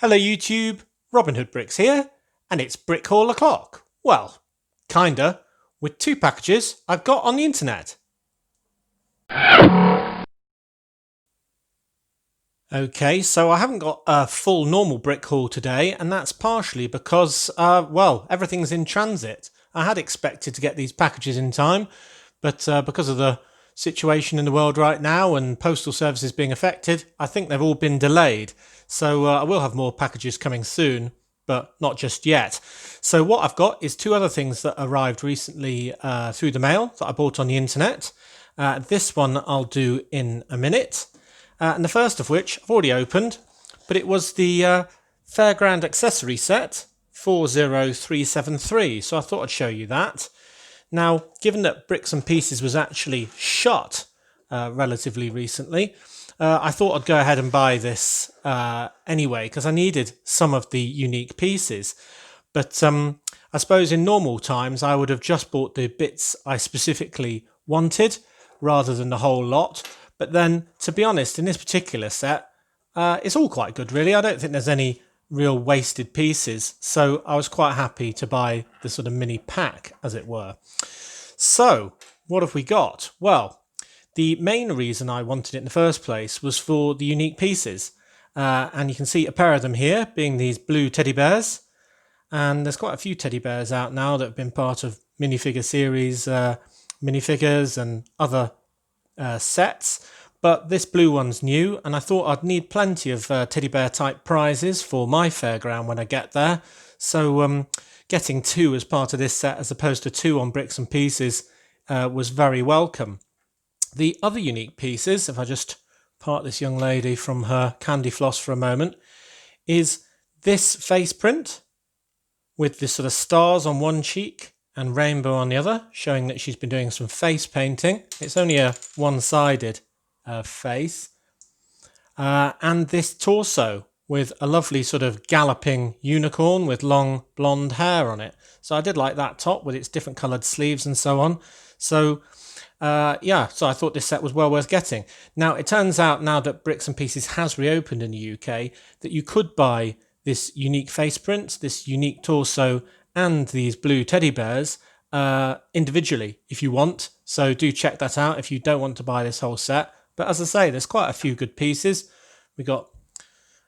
Hello YouTube, Robin Hood Bricks here, and it's Brick Haul o'clock. Well, kinda, with two packages I've got on the internet. Okay, so I haven't got a full normal brick haul today, and that's partially because, everything's in transit. I had expected to get these packages in time, but because of the situation in the world right now and postal services being affected, I think they've all been delayed. So I will have more packages coming soon, but not just yet. So what I've got is two other things that arrived recently through the mail that I bought on the internet. This one I'll do in a minute. And the first of which I've already opened, but it was the Fairground accessory set 40373. So I thought I'd show you that. Now, given that Bricks and Pieces was actually shut relatively recently, I thought I'd go ahead and buy this anyway, because I needed some of the unique pieces. But I suppose in normal times, I would have just bought the bits I specifically wanted rather than the whole lot. But then, to be honest, in this particular set, it's all quite good, really. I don't think there's any real wasted pieces. So I was quite happy to buy the sort of mini pack, as it were. So, what have we got? Well, the main reason I wanted it in the first place was for the unique pieces. And you can see a pair of them here, being these blue teddy bears. And there's quite a few teddy bears out now that have been part of minifigure series, minifigures and other sets, but this blue one's new, and I thought I'd need plenty of teddy bear type prizes for my fairground when I get there. So getting two as part of this set as opposed to two on Bricks and Pieces was very welcome. The other unique pieces, if I just part this young lady from her candy floss for a moment, is this face print with this sort of stars on one cheek and rainbow on the other, showing that she's been doing some face painting. It's only a one-sided face. And this torso with a lovely sort of galloping unicorn with long blonde hair on it. So I did like that top with its different coloured sleeves and so on. So so I thought this set was well worth getting. Now, it turns out now that Bricks and Pieces has reopened in the UK that you could buy this unique face print, this unique torso, and these blue teddy bears individually if you want. So do check that out if you don't want to buy this whole set. But as I say, there's quite a few good pieces. We got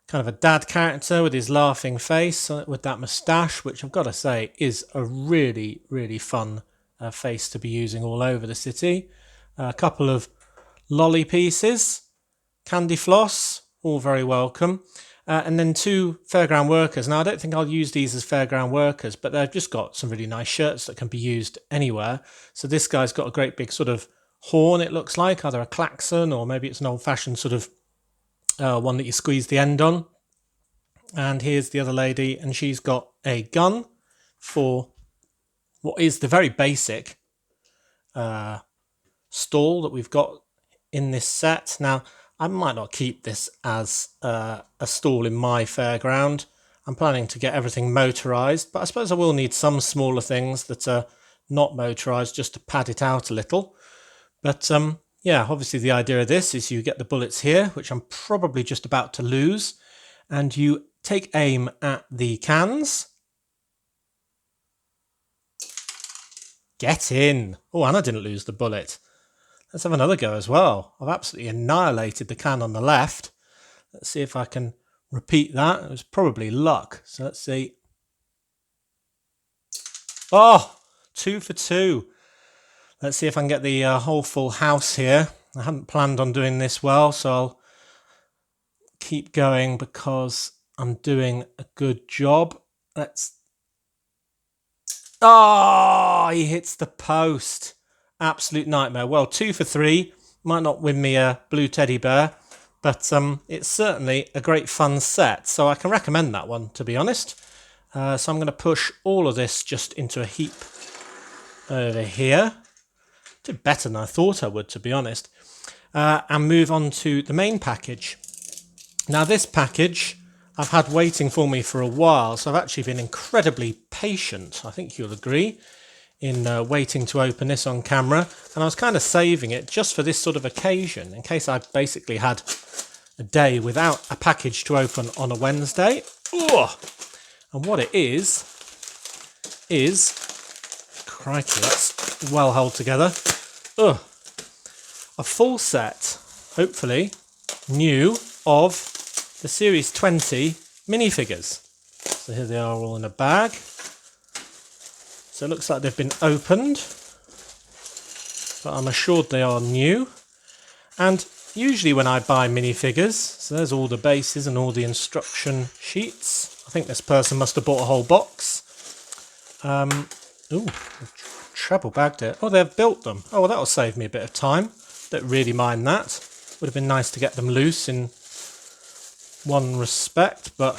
kind of a dad character with his laughing face with that moustache, which I've got to say is a really, really fun face to be using all over the city. A couple of lolly pieces, candy floss, all very welcome. And then two fairground workers. Now, I don't think I'll use these as fairground workers, but they've just got some really nice shirts that can be used anywhere. So this guy's got a great big sort of horn, it looks like, either a klaxon or maybe it's an old-fashioned sort of one that you squeeze the end on. And here's the other lady, and she's got a gun for what is the very basic stall that we've got in this set. Now, I might not keep this as a stall in my fairground. I'm planning to get everything motorised, but I suppose I will need some smaller things that are not motorised just to pad it out a little. But obviously the idea of this is you get the bullets here, which I'm probably just about to lose, and you take aim at the cans. Get in! Oh, and I didn't lose the bullet. Let's have another go as well. I've absolutely annihilated the can on the left. Let's see if I can repeat that. It was probably luck. So let's see. Oh, 2 for 2. Let's see if I can get the whole full house here. I hadn't planned on doing this well, so I'll keep going because I'm doing a good job. He hits the post. Absolute nightmare. Well, 2 for 3. Might not win me a blue teddy bear, but it's certainly a great fun set. So I can recommend that one, to be honest. So I'm going to push all of this just into a heap over here. Did better than I thought I would, to be honest. And move on to the main package. Now, this package I've had waiting for me for a while, so I've actually been incredibly patient, I think you'll agree, in waiting to open this on camera, and I was kind of saving it just for this sort of occasion in case I basically had a day without a package to open on a Wednesday. Oh, and what it is, crikey, that's well held together. Oh, a full set, hopefully, new of the Series 20 minifigures. So here they are all in a bag. So it looks like they've been opened, but I'm assured they are new. And usually when I buy minifigures, so there's all the bases and all the instruction sheets. I think this person must have bought a whole box. Ooh, treble bagged it. Oh, they've built them. Oh, well, that'll save me a bit of time. Don't really mind that. Would have been nice to get them loose in one respect, but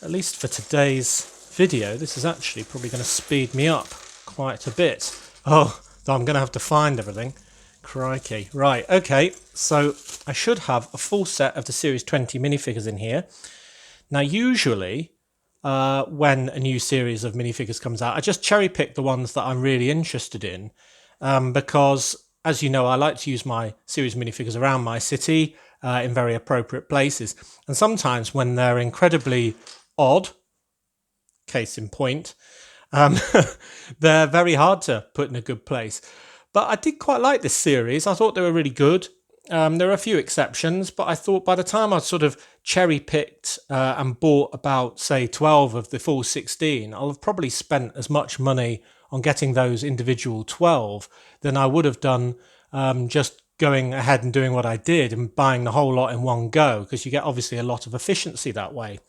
at least for today's video, this is actually probably going to speed me up quite a bit. Oh, I'm going to have to find everything. Crikey. Right, okay, so I should have a full set of the Series 20 minifigures in here. Now, usually, when a new series of minifigures comes out, I just cherry pick the ones that I'm really interested in, because, as you know, I like to use my series minifigures around my city in very appropriate places. And sometimes when they're incredibly odd, case in point, they're very hard to put in a good place. But I did quite like this series. I thought they were really good. There are a few exceptions, but I thought by the time I sort of cherry-picked and bought about, say, 12 of the full 16, I'll have probably spent as much money on getting those individual 12 than I would have done just going ahead and doing what I did and buying the whole lot in one go, because you get obviously a lot of efficiency that way.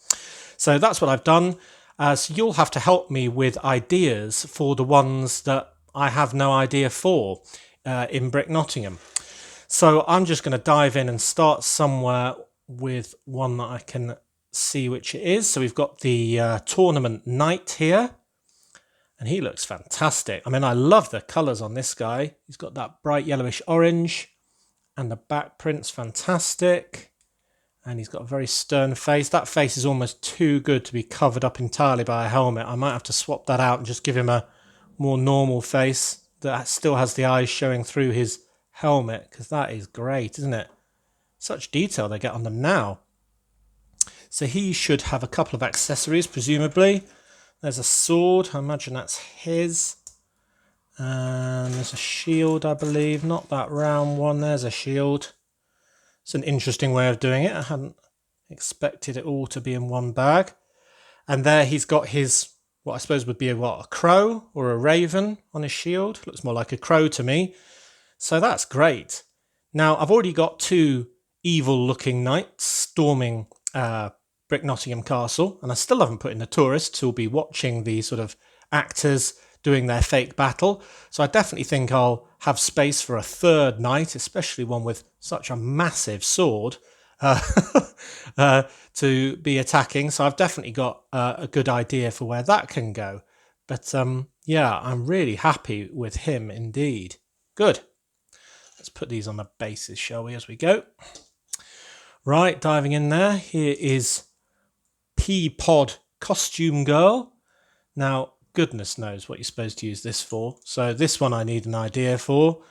So that's what I've done. So you'll have to help me with ideas for the ones that I have no idea for in Brick Nottingham. So I'm just going to dive in and start somewhere with one that I can see which it is. So we've got the Tournament Knight here, and he looks fantastic. I mean, I love the colours on this guy. He's got that bright yellowish orange, and the back print's fantastic. And he's got a very stern face. That face is almost too good to be covered up entirely by a helmet. I might have to swap that out and just give him a more normal face that still has the eyes showing through his helmet, because that is great, isn't it? Such detail they get on them now. So he should have a couple of accessories, presumably. There's a sword, I imagine that's his. And there's a shield, I believe. Not that round one, there's a shield. It's an interesting way of doing it. I hadn't expected it all to be in one bag. And there he's got his, what I suppose would be a crow or a raven on his shield. Looks more like a crow to me. So that's great. Now, I've already got two evil-looking knights storming Brick Nottingham Castle, and I still haven't put in the tourists who'll be watching the sort of actors doing their fake battle. So I definitely think I'll have space for a third knight, especially one with such a massive sword to be attacking. So I've definitely got a good idea for where that can go. But yeah, I'm really happy with him indeed. Good. Let's put these on the bases, shall we, as we go. Right, diving in there. Here is P-Pod Costume Girl. Now, goodness knows what you're supposed to use this for. So this one I need an idea for.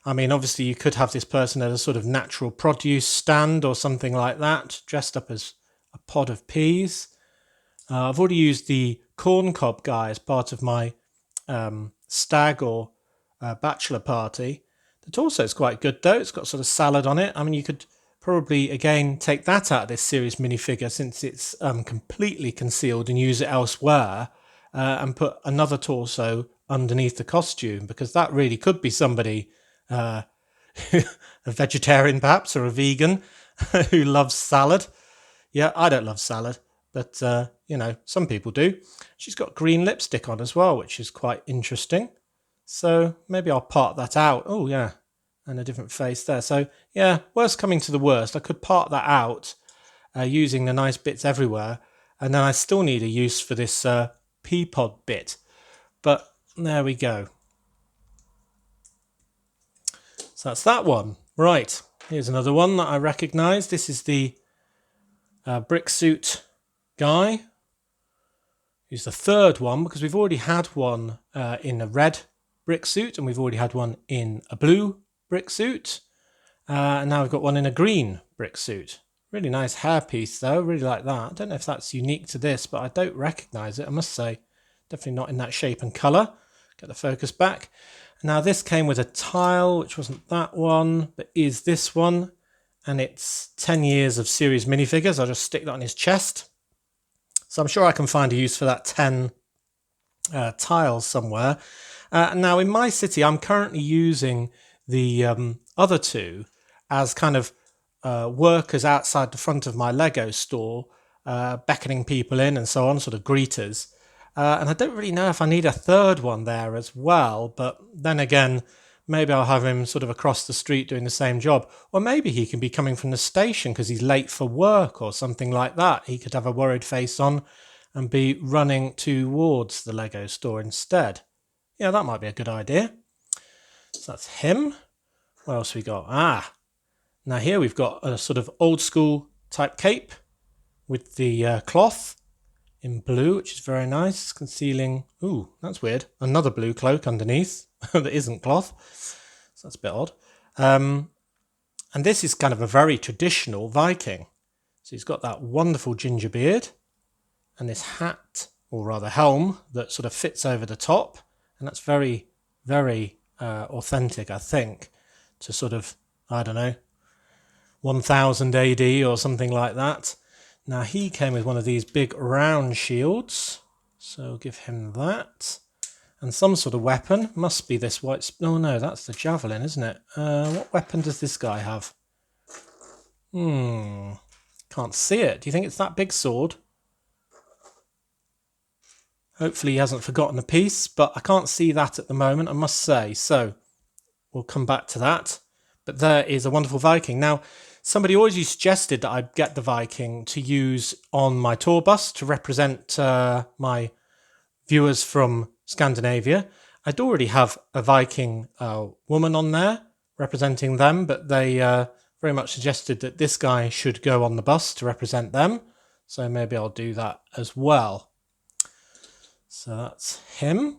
I mean, obviously you could have this person at a sort of natural produce stand or something like that, dressed up as a pod of peas. I've already used the corn cob guy as part of my stag or bachelor party. The torso is quite good though. It's got sort of salad on it. I mean, you could probably, again, take that out of this series minifigure since it's completely concealed and use it elsewhere. And put another torso underneath the costume, because that really could be somebody, a vegetarian perhaps, or a vegan who loves salad. Yeah, I don't love salad, but, you know, some people do. She's got green lipstick on as well, which is quite interesting. So maybe I'll part that out. Oh, yeah, and a different face there. So, yeah, worst coming to the worst, I could part that out using the nice bits everywhere, and then I still need a use for this P-Pod bit, but there we go. So that's that one. Right, here's another one that I recognise. This is the brick suit guy. He's the third one, because we've already had one in a red brick suit, and we've already had one in a blue brick suit, and now we've got one in a green brick suit. Really nice hairpiece though, really like that. I don't know if that's unique to this, but I don't recognise it, I must say. Definitely not in that shape and colour. Get the focus back. Now this came with a tile, which wasn't that one, but is this one. And it's 10 years of series minifigures. I'll just stick that on his chest. So I'm sure I can find a use for that 10 tiles somewhere. Now in my city, I'm currently using the other two as kind of workers outside the front of my Lego store, beckoning people in and so on, sort of greeters. And I don't really know if I need a third one there as well, but then again, maybe I'll have him sort of across the street doing the same job. Or maybe he can be coming from the station because he's late for work or something like that. He could have a worried face on and be running towards the Lego store instead. Yeah, that might be a good idea. So that's him. What else we got? Now here we've got a sort of old school type cape with the cloth in blue, which is very nice, concealing, ooh, that's weird, another blue cloak underneath that isn't cloth, so that's a bit odd. And this is kind of a very traditional Viking. So he's got that wonderful ginger beard and this hat, or rather helm, that sort of fits over the top, and that's very, very authentic, I think, to sort of, I don't know, 1000 AD or something like that. Now he came with one of these big round shields, so give him that. And some sort of weapon, must be this white, oh no, that's the javelin, isn't it? What weapon does this guy have? Can't see it. Do you think it's that big sword? Hopefully he hasn't forgotten a piece, but I can't see that at the moment, I must say. So we'll come back to that. But there is a wonderful Viking. Now, somebody always suggested that I get the Viking to use on my tour bus to represent my viewers from Scandinavia. I'd already have a Viking woman on there representing them, but they very much suggested that this guy should go on the bus to represent them. So maybe I'll do that as well. So that's him.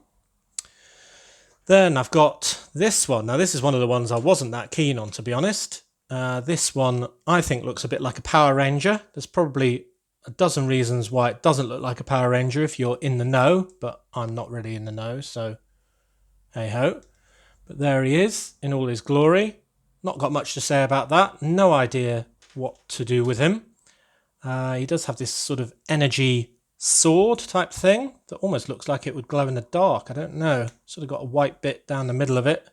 Then I've got this one. Now this is one of the ones I wasn't that keen on, to be honest. This one I think looks a bit like a Power Ranger. There's probably a dozen reasons why it doesn't look like a Power Ranger if you're in the know, but I'm not really in the know, so hey ho. But there he is in all his glory. Not got much to say about that. No idea what to do with him. He does have this sort of energy sword type thing that almost looks like it would glow in the dark. I don't know. Sort of got a white bit down the middle of it.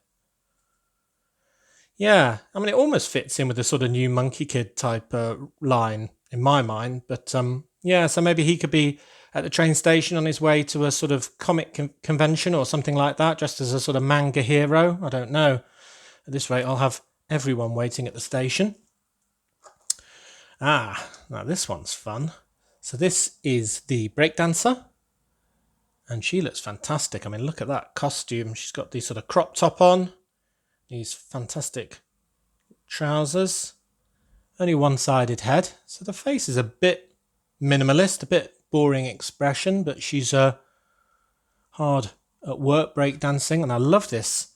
Yeah, I mean, it almost fits in with the sort of new Monkey Kid type line in my mind. But yeah, so maybe he could be at the train station on his way to a sort of comic convention or something like that, just as a sort of manga hero. I don't know. At this rate, I'll have everyone waiting at the station. Now this one's fun. So this is the breakdancer. And she looks fantastic. I mean, look at that costume. She's got the sort of crop top on. These fantastic trousers. Only one-sided head. So the face is a bit minimalist, a bit boring expression, but she's hard at work breakdancing. And I love this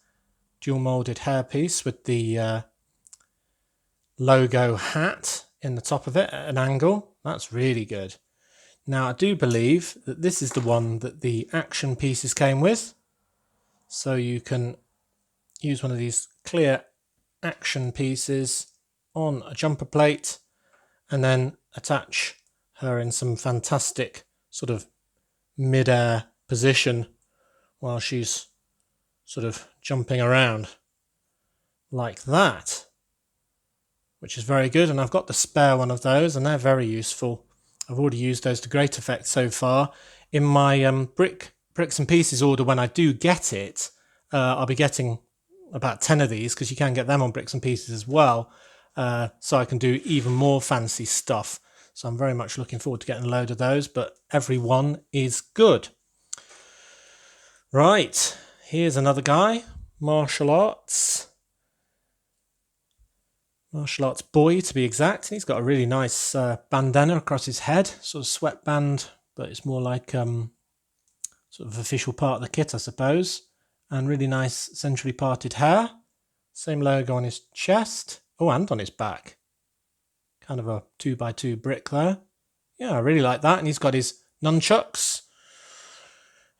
dual molded hairpiece with the logo hat in the top of it at an angle. That's really good. Now I do believe that this is the one that the action pieces came with. So you can use one of these clear action pieces on a jumper plate and then attach her in some fantastic sort of mid-air position while she's sort of jumping around like that, which is very good. And I've got the spare one of those and they're very useful. I've already used those to great effect so far. In my bricks and pieces order, when I do get it, I'll be getting about 10 of these because you can get them on bricks and pieces as well. So I can do even more fancy stuff. So I'm very much looking forward to getting a load of those, but every one is good. Right, here's another guy, martial arts boy to be exact. He's got a really nice bandana across his head, sort of sweatband, but it's more like sort of official part of the kit, I suppose. And really nice centrally parted hair. Same logo on his chest. Oh, and on his back. Kind of a 2x2 brick there. Yeah, I really like that. And he's got his nunchucks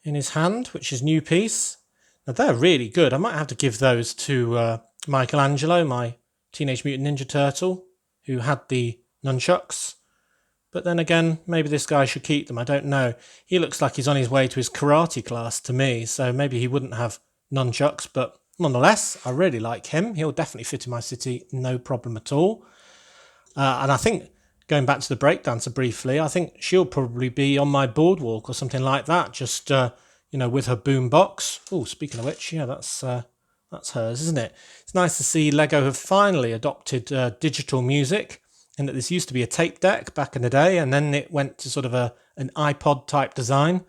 in his hand, which is new piece. Now they're really good. I might have to give those to Michelangelo, my Teenage Mutant Ninja Turtle, who had the nunchucks. But then again, maybe this guy should keep them. I don't know. He looks like he's on his way to his karate class to me, so maybe he wouldn't have nunchucks. But nonetheless, I really like him. He'll definitely fit in my city, no problem at all. And I think, going back to the breakdancer briefly, I think she'll probably be on my boardwalk or something like that, just, with her boom box. Oh, speaking of which, yeah, that's hers, isn't it? It's nice to see Lego have finally adopted digital music, and that this used to be a tape deck back in the day, and then it went to sort of an iPod type design,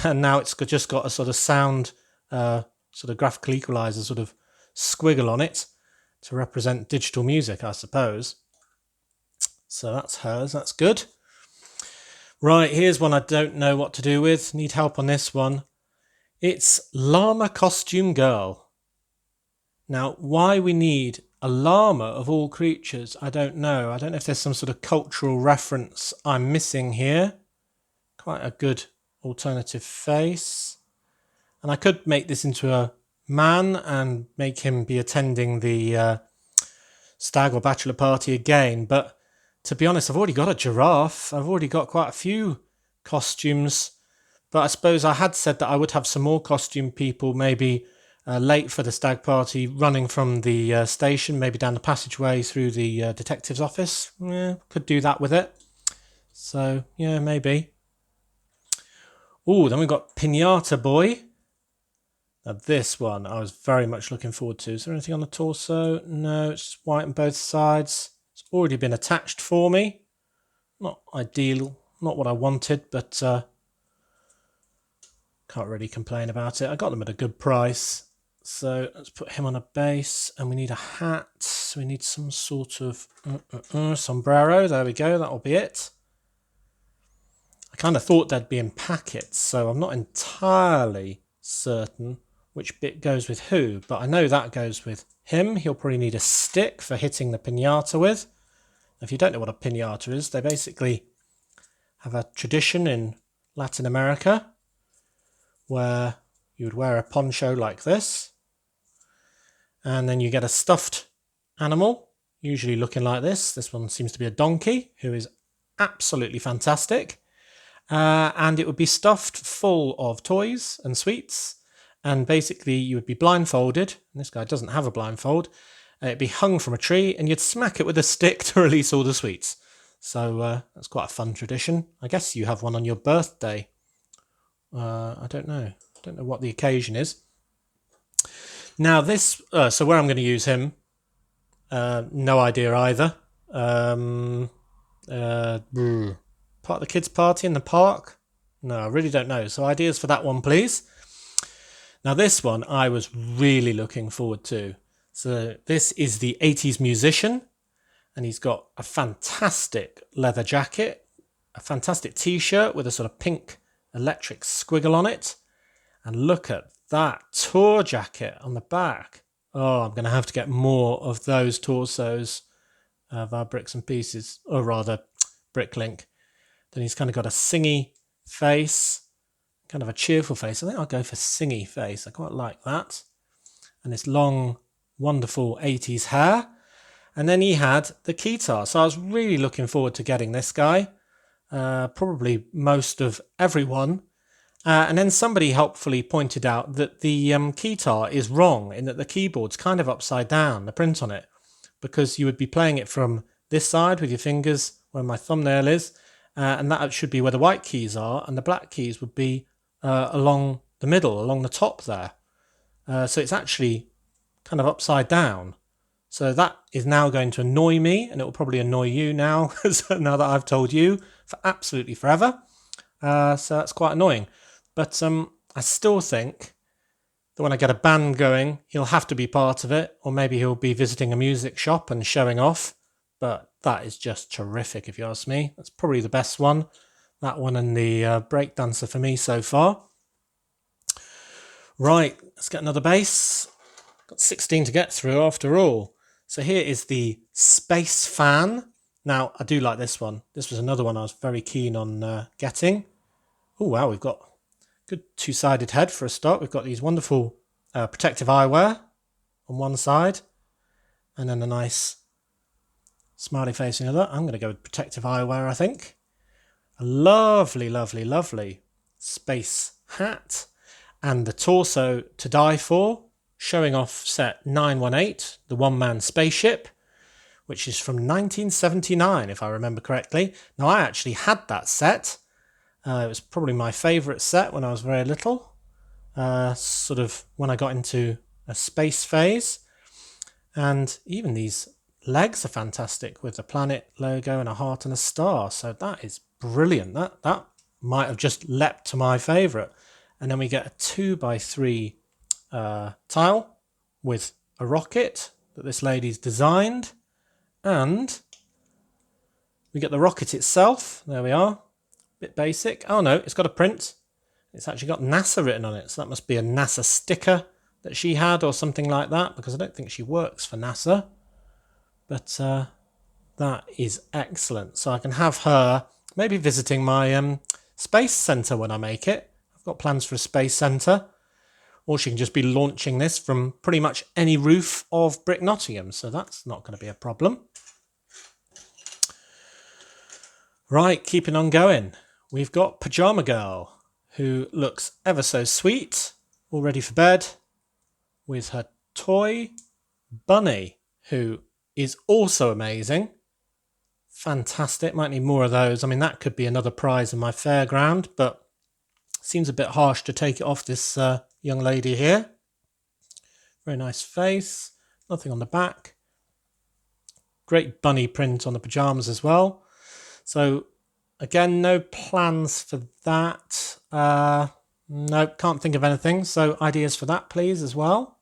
and now it's just got a sort of sound, sort of graphical equalizer sort of squiggle on it to represent digital music, I suppose. So that's hers, that's good. Right, here's one I don't know what to do with. Need help on this one. It's Llama Costume Girl. Now, why we need a llama of all creatures, I don't know. I don't know if there's some sort of cultural reference I'm missing here. Quite a good alternative face. And I could make this into a man and make him be attending the stag or bachelor party again, but to be honest, I've already got a giraffe. I've already got quite a few costumes, but I suppose I had said that I would have some more costume people maybe late for the stag party, running from the station, maybe down the passageway through the detective's office. Yeah, could do that with it. So, yeah, maybe. Oh, then we've got Pinata Boy. Now this one I was very much looking forward to. Is there anything on the torso? No, it's just white on both sides. It's already been attached for me. Not ideal, not what I wanted, but can't really complain about it. I got them at a good price. So let's put him on a base, and we need a hat. So we need some sort of sombrero. There we go, that'll be it. I kind of thought they'd be in packets, so I'm not entirely certain which bit goes with who, but I know that goes with him. He'll probably need a stick for hitting the piñata with. If you don't know what a piñata is, they basically have a tradition in Latin America where you would wear a poncho like this, and then you get a stuffed animal, usually looking like this. This one seems to be a donkey, who is absolutely fantastic. And it would be stuffed full of toys and sweets, and basically you would be blindfolded, and this guy doesn't have a blindfold. It'd be hung from a tree, and you'd smack it with a stick to release all the sweets. So that's quite a fun tradition. I guess you have one on your birthday. I don't know. I don't know what the occasion is. Now this, so where I'm going to use him, no idea either. Part of the kids' party in the park? No, I really don't know. So ideas for that one, please. Now this one I was really looking forward to. So this is the 80s musician, and he's got a fantastic leather jacket, a fantastic t-shirt with a sort of pink electric squiggle on it. And look at that tour jacket on the back. Oh, I'm going to have to get more of those torsos of our bricks and pieces, or rather Bricklink. Then he's kind of got a singy face, kind of a cheerful face. I think I'll go for singy face. I quite like that. And this long, wonderful 80s hair. And then he had the guitar. So I was really looking forward to getting this guy. Probably most of everyone. And then somebody helpfully pointed out that the guitar is wrong, in that the keyboard's kind of upside down, the print on it, because you would be playing it from this side with your fingers where my thumbnail is, and that should be where the white keys are, and the black keys would be along the middle, along the top there. So it's actually kind of upside down. So that is now going to annoy me, and it will probably annoy you now, now that I've told you, for absolutely forever. So that's quite annoying. But I still think that when I get a band going, he'll have to be part of it, or maybe he'll be visiting a music shop and showing off. But that is just terrific, if you ask me. That's probably the best one. That one and the breakdancer for me so far. Right, let's get another base. Got 16 to get through after all. So here is the Space Fan. Now, I do like this one. This was another one I was very keen on getting. Oh, wow, we've got good two-sided head for a start. We've got these wonderful protective eyewear on one side, and then a nice smiley face on the other. I'm going to go with protective eyewear, I think. A lovely, lovely, lovely space hat, and the torso to die for, showing off set 918, the one-man spaceship, which is from 1979, if I remember correctly. Now, I actually had that set. It was probably my favourite set when I was very little, sort of when I got into a space phase. And even these legs are fantastic with the planet logo and a heart and a star. So that is brilliant. That might have just leapt to my favourite. And then we get a 2x3 tile with a rocket that this lady's designed. And we get the rocket itself. There we are. Bit basic. Oh no, it's got a print. It's actually got NASA written on it. So that must be a NASA sticker that she had or something like that, because I don't think she works for NASA. But that is excellent. So I can have her maybe visiting my space centre when I make it. I've got plans for a space centre. Or she can just be launching this from pretty much any roof of Brick Nottingham. So that's not going to be a problem. Right, keeping on going. We've got Pajama Girl, who looks ever so sweet, all ready for bed, with her toy bunny, who is also amazing. Fantastic. Might need more of those. I mean, that could be another prize in my Fairground, but seems a bit harsh to take it off this young lady here. Very nice face. Nothing on the back. Great bunny print on the pyjamas as well. So, again, no plans for that. No, can't think of anything. So, ideas for that, please, as well.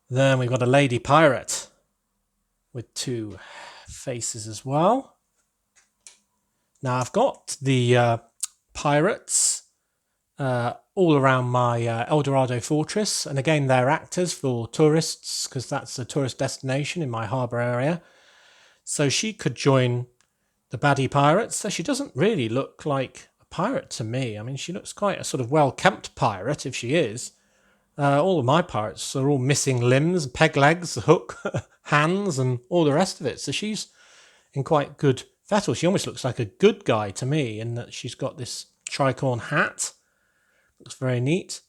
Then we've got a lady pirate with two faces as well. Now, I've got the pirates all around my El Dorado fortress. And again, they're actors for tourists, because that's a tourist destination in my harbour area. So she could join the baddie pirates. So she doesn't really look like a pirate to me. I mean, she looks quite a sort of well-kept pirate, if she is. All of my pirates are all missing limbs, peg legs, hook, hands, and all the rest of it. So she's in quite good fettle. She almost looks like a good guy to me, in that she's got this tricorn hat. Looks very neat.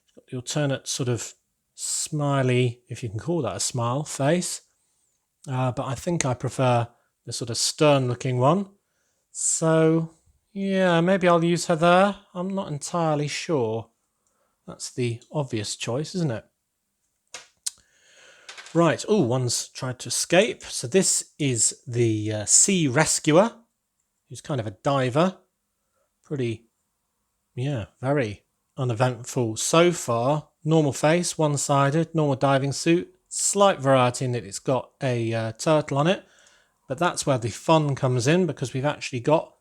She's got the alternate sort of smiley, if you can call that a smile, face. But I think I prefer the sort of stern-looking one. So, yeah, maybe I'll use her there. I'm not entirely sure. That's the obvious choice, isn't it? Right. Oh, one's tried to escape. So this is the Sea Rescuer, who's kind of a diver. Pretty, yeah, very uneventful so far. Normal face, one-sided, normal diving suit. Slight variety in that it's got a turtle on it, but that's where the fun comes in, because we've actually got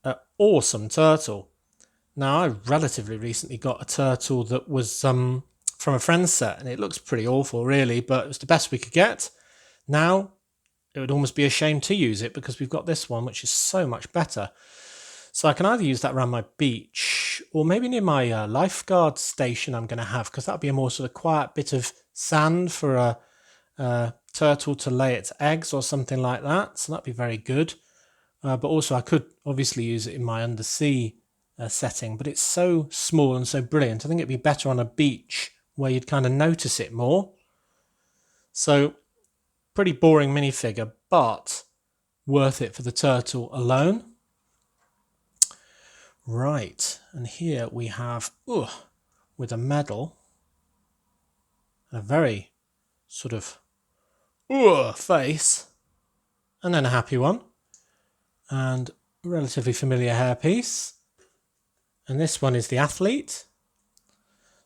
an awesome turtle. Now, I relatively recently got a turtle that was from a friend's set, and it looks pretty awful, really, but it was the best we could get. Now, it would almost be a shame to use it, because we've got this one, which is so much better. So I can either use that around my beach, or maybe near my lifeguard station I'm going to have, because that would be a more sort of quiet bit of sand for a turtle to lay its eggs or something like that. So that'd be very good. But also I could obviously use it in my undersea setting, but it's so small and so brilliant. I think it'd be better on a beach where you'd kind of notice it more. So pretty boring minifigure, but worth it for the turtle alone. Right, and here we have, with a medal, a very sort of face, and then a happy one, and a relatively familiar hairpiece. And this one is the athlete.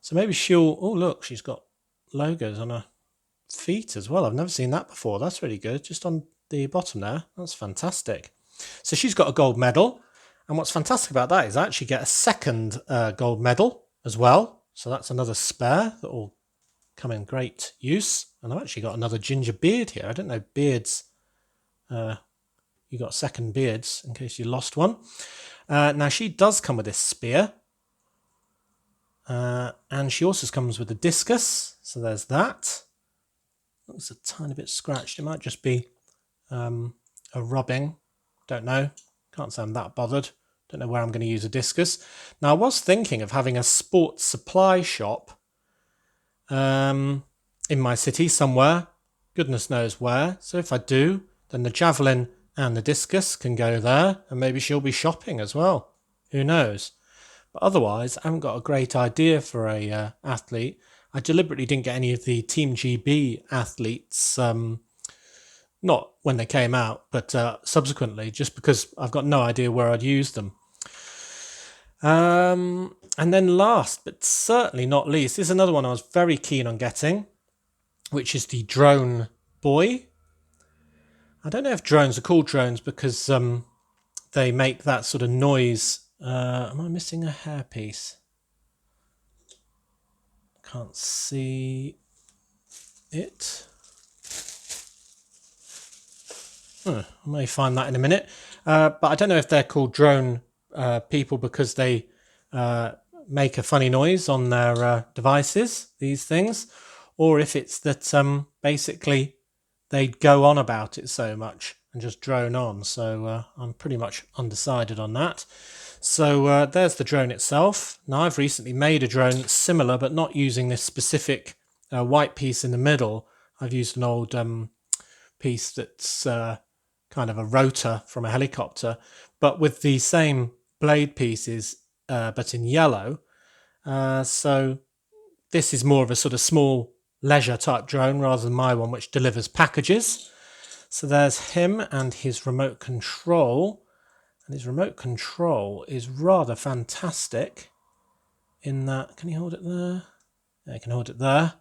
So maybe she'll, oh look, she's got logos on her feet as well. I've never seen that before. That's really good. Just on the bottom there. That's fantastic. So she's got a gold medal. And what's fantastic about that is I actually get a second gold medal as well. So that's another spare that will come in great use. And I've actually got another ginger beard here. I don't know, beards, you got second beards in case you lost one. Now she does come with this spear. And she also comes with a discus. So there's that. Looks a tiny bit scratched. It might just be a rubbing. Don't know. Can't say I'm that bothered. Don't know where I'm going to use a discus. Now I was thinking of having a sports supply shop in my city somewhere. Goodness knows where. So if I do, then the javelin and the discus can go there, and maybe she'll be shopping as well. Who knows? But otherwise, I haven't got a great idea for a athlete. I deliberately didn't get any of the Team GB athletes, not when they came out, but subsequently, just because I've got no idea where I'd use them. And then last, but certainly not least, this is another one I was very keen on getting, which is the drone boy. I don't know if drones are called drones because they make that sort of noise. Am I missing a hairpiece? Can't see it. I may find that in a minute. But I don't know if they're called drone people because they make a funny noise on their devices, these things, or if it's that basically they go on about it so much and just drone on. So I'm pretty much undecided on that. So there's the drone itself. Now I've recently made a drone similar, but not using this specific white piece in the middle. I've used an old piece that's kind of a rotor from a helicopter, but with the same blade pieces, but in yellow. So this is more of a sort of small leisure type drone rather than my one, which delivers packages. So there's him and his remote control. And his remote control is rather fantastic in that, can you hold it there? Yeah, you can hold it there.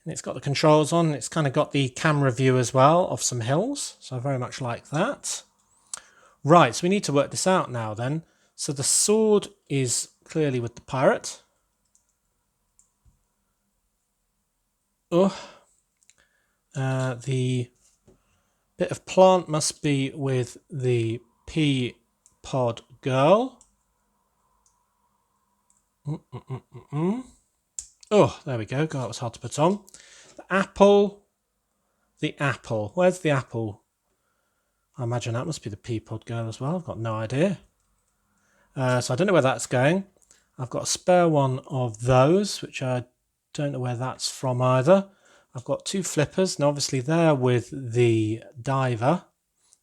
And it's got the controls on. It's kind of got the camera view as well of some hills. So I very much like that. Right, so we need to work this out now then. So the sword is clearly with the pirate. The bit of plant must be with the pea pod girl. Oh, there we go. God, that was hard to put on. The apple. Where's the apple? I imagine that must be the pea pod girl as well. I've got no idea. So I don't know where that's going. I've got a spare one of those, which I don't know where that's from either. I've got two flippers, and obviously they're with the diver.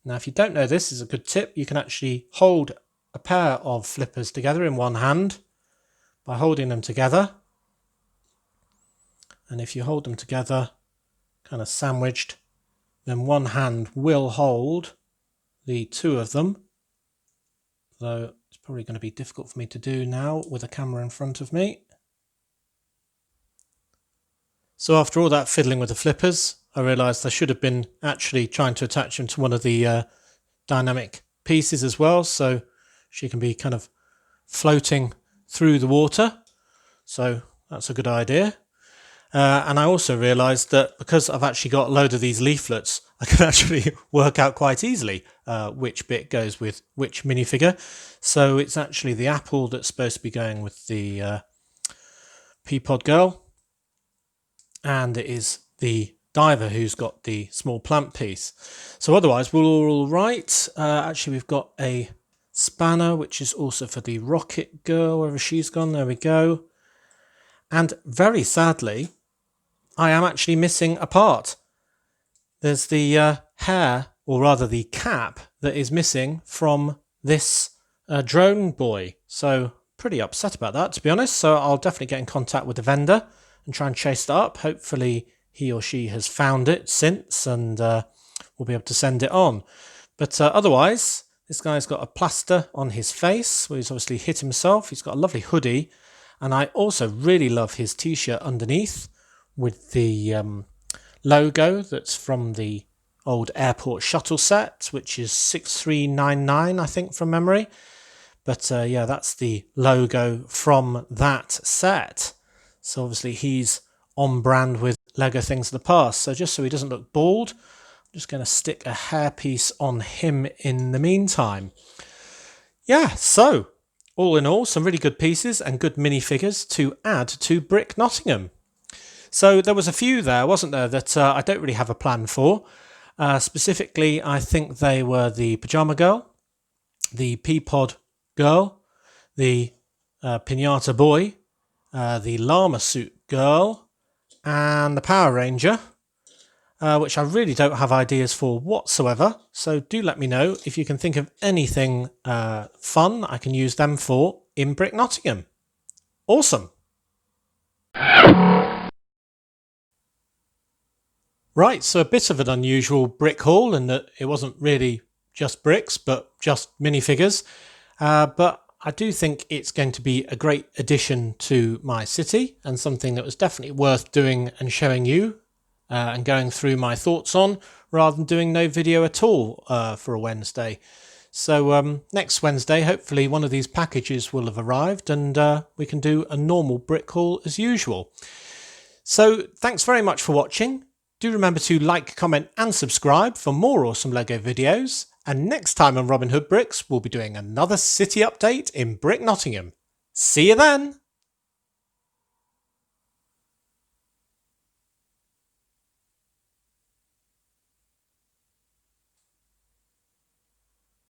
Now, if you don't know this, is a good tip. You can actually hold a pair of flippers together in one hand by holding them together. And if you hold them together, kind of sandwiched, then one hand will hold the two of them. Though it's probably going to be difficult for me to do now with a camera in front of me. So after all that fiddling with the flippers, I realised I should have been actually trying to attach them to one of the dynamic pieces as well, so she can be kind of floating through the water. So that's a good idea. And I also realised that because I've actually got a load of these leaflets, I can actually work out quite easily which bit goes with which minifigure. So it's actually the apple that's supposed to be going with the pea pod girl. And it is the diver who's got the small plant piece. So otherwise, we're all right. Actually, we've got a spanner, which is also for the rocket girl, wherever she's gone. There we go. And very sadly, I am actually missing a part. There's the hair, or rather the cap, that is missing from this drone boy. So pretty upset about that, to be honest. So I'll definitely get in contact with the vendor and try and chase that up. Hopefully he or she has found it since and we'll be able to send it on. But otherwise, this guy's got a plaster on his face where he's obviously hit himself. He's got a lovely hoodie. And I also really love his t-shirt underneath with the logo that's from the old airport shuttle set, which is 6399, I think, from memory. But yeah, that's the logo from that set. So obviously he's on brand with Lego things of the past. So just so he doesn't look bald, I'm just going to stick a hairpiece on him in the meantime. Yeah, so all in all, some really good pieces and good minifigures to add to Brick Nottingham. So there was a few there, wasn't there, that I don't really have a plan for. Specifically, I think they were the Pajama Girl, the Peapod Girl, the Pinata Boy, the Llama Suit Girl, and the Power Ranger, which I really don't have ideas for whatsoever. So do let me know if you can think of anything fun I can use them for in Brick Nottingham. Awesome! Right, so a bit of an unusual brick haul in that it wasn't really just bricks, but just minifigures. But I do think it's going to be a great addition to my city and something that was definitely worth doing and showing you and going through my thoughts on, rather than doing no video at all for a Wednesday. So next Wednesday, hopefully one of these packages will have arrived and we can do a normal brick haul as usual. So thanks very much for watching. Do remember to like, comment and subscribe for more awesome Lego videos. And next time on Robin Hood Bricks, we'll be doing another city update in Brick Nottingham. See you then!